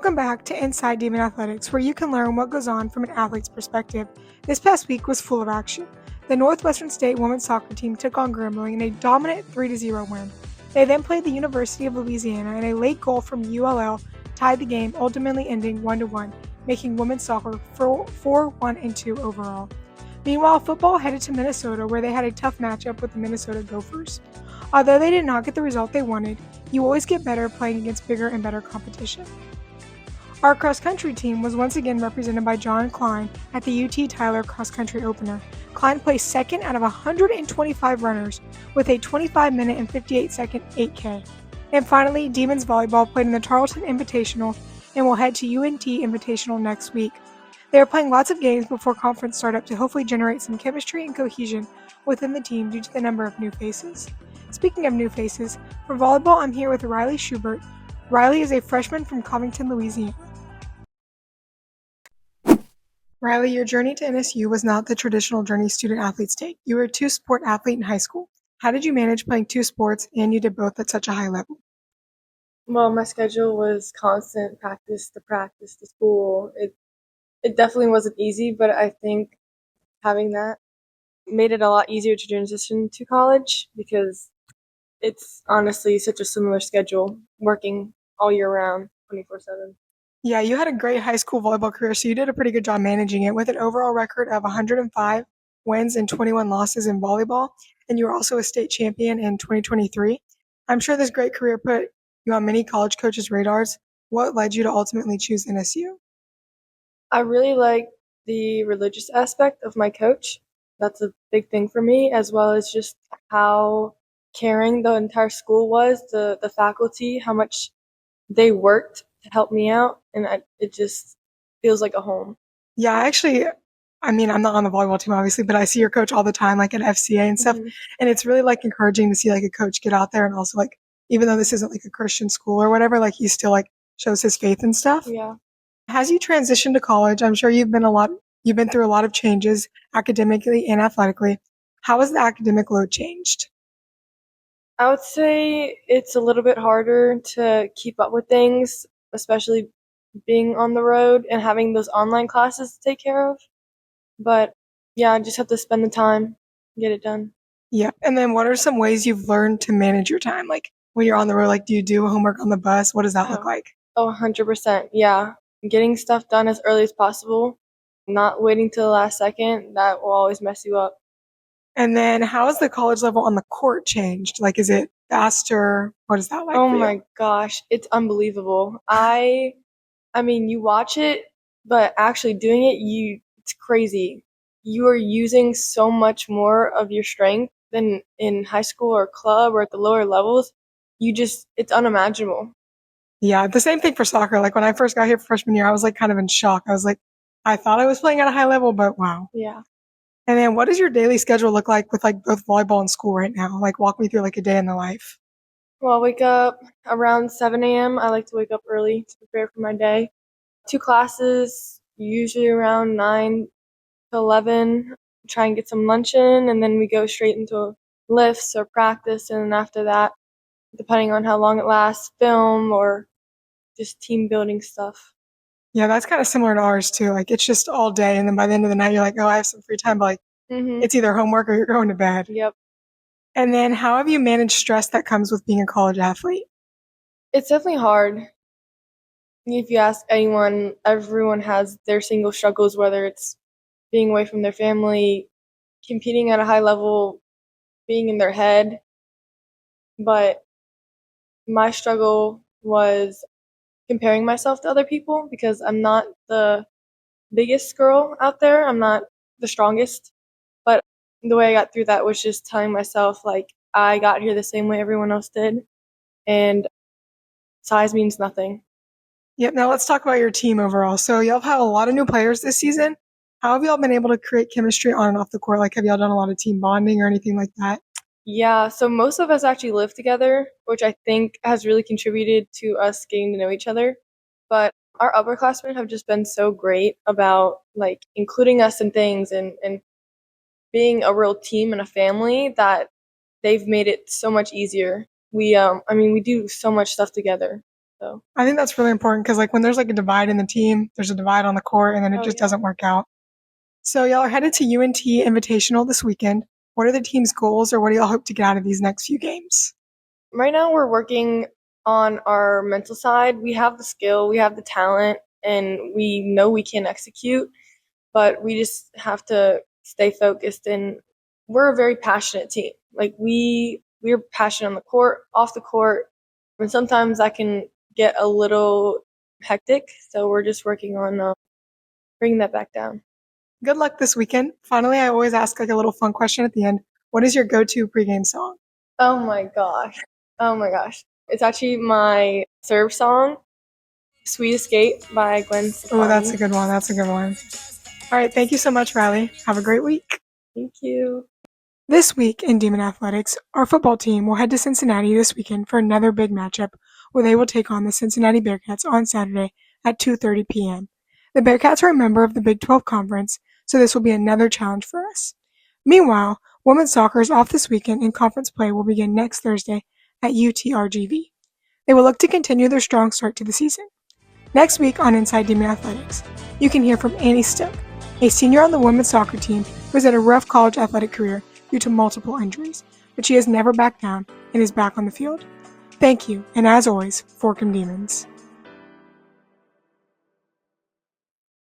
Welcome back to Inside Demon Athletics, where you can learn what goes on from an athlete's perspective. This past week was full of action. The Northwestern State women's soccer team took on Grambling in a dominant 3-0 win. They then played the University of Louisiana, and a late goal from ULL tied the game, ultimately ending 1-1, making women's soccer 4-1-2 overall. Meanwhile, football headed to Minnesota, where they had a tough matchup with the Minnesota Gophers. Although they did not get the result they wanted, you always get better playing against bigger and better competition. Our cross-country team was once again represented by John Klein at the UT Tyler cross-country opener. Klein placed second out of 125 runners with a 25-minute and 58-second 8K. And finally, Demons Volleyball played in the Tarleton Invitational and will head to UNT Invitational next week. They are playing lots of games before conference startup to hopefully generate some chemistry and cohesion within the team due to the number of new faces. Speaking of new faces, for volleyball, I'm here with Riley Schubert. Riley is a freshman from Covington, Louisiana. Riley, your journey to NSU was not the traditional journey student athletes take. You were a two-sport athlete in high school. How did you manage playing two sports and you did both at such a high level? Well, my schedule was constant practice to school. It definitely wasn't easy, but I think having that made it a lot easier to transition to college because it's honestly such a similar schedule, working all year round, 24/7. Yeah, you had a great high school volleyball career, so you did a pretty good job managing it with an overall record of 105 wins and 21 losses in volleyball, and you were also a state champion in 2023. I'm sure this great career put you on many college coaches' radars. What led you to ultimately choose NSU? I really like the religious aspect of my coach. That's a big thing for me, as well as just how caring the entire school was, the faculty, how much they worked to help me out, and it just feels like a home. Yeah, I'm not on the volleyball team, obviously, but I see your coach all the time, like at FCA and stuff. Mhm. And it's really like encouraging to see like a coach get out there and also like, even though this isn't like a Christian school or whatever, like he still like shows his faith and stuff. Yeah. As you transition to college, I'm sure you've been through a lot of changes academically and athletically. How has the academic load changed? I would say it's a little bit harder to keep up with things, especially being on the road and having those online classes to take care of. But yeah, I just have to spend the time, get it done. Yeah. And then what are some ways you've learned to manage your time? Like when you're on the road, like do you do homework on the bus? What does that look Oh, like? oh, 100%. Yeah. Getting stuff done as early as possible, not waiting till the last second, that will always mess you up. And then how has the college level on the court changed? Like, is it faster? What is that like Oh for you? my gosh, it's unbelievable. I mean, you watch it, but actually doing it, it's crazy. You are using so much more of your strength than in high school or club or at the lower levels. It's unimaginable. Yeah, the same thing for soccer. Like when I first got here for freshman year, I was like kind of in shock. I was like, I thought I was playing at a high level, but wow. Yeah. And then what does your daily schedule look like with like both volleyball and school right now? Like walk me through like a day in the life. Well, I wake up around 7 a.m. I like to wake up early to prepare for my day. Two classes, usually around 9 to 11. Try and get some lunch in, and then we go straight into lifts or practice. And then after that, depending on how long it lasts, film or just team building stuff. Yeah, that's kind of similar to ours too. Like it's just all day. And then by the end of the night, you're like, oh, I have some free time. But like Mhm. it's either homework or you're going to bed. Yep. And then how have you managed stress that comes with being a college athlete? It's definitely hard. If you ask anyone, everyone has their single struggles, whether it's being away from their family, competing at a high level, being in their head. But my struggle was comparing myself to other people because I'm not the biggest girl out there. I'm not the strongest. But the way I got through that was just telling myself, like, I got here the same way everyone else did. And size means nothing. Yep. Now let's talk about your team overall. So y'all have had a lot of new players this season. How have y'all been able to create chemistry on and off the court? Like, have y'all done a lot of team bonding or anything like that? Yeah, so most of us actually live together, which I think has really contributed to us getting to know each other. But our upperclassmen have just been so great about like including us in things and being a real team and a family that they've made it so much easier. We do so much stuff together. So I think that's really important because, like, when there's like a divide in the team, there's a divide on the court, and then it just yeah. doesn't work out. So y'all are headed to UNT Invitational this weekend. What are the team's goals, or what do y'all hope to get out of these next few games? Right now we're working on our mental side. We have the skill, we have the talent, and we know we can execute, but we just have to stay focused. And we're a very passionate team. Like we're passionate on the court, off the court, and sometimes that can get a little hectic. So we're just working on bringing that back down. Good luck this weekend. Finally, I always ask like a little fun question at the end. What is your go-to pregame song? Oh my gosh. Oh my gosh. It's actually my serve song, Sweet Escape by Gwen Oh, Stefani. that's a good one. That's a good one. All right. Thank you so much, Riley. Have a great week. Thank you. This week in Demon Athletics, our football team will head to Cincinnati this weekend for another big matchup where they will take on the Cincinnati Bearcats on Saturday at 2:30 p.m. The Bearcats are a member of the Big 12 Conference, so this will be another challenge for us. Meanwhile, women's soccer is off this weekend and conference play will begin next Thursday at UTRGV. They will look to continue their strong start to the season. Next week on Inside Demon Athletics, you can hear from Annie Stook, a senior on the women's soccer team who has had a rough college athletic career due to multiple injuries, but she has never backed down and is back on the field. Thank you, and as always, Fork 'em Demons.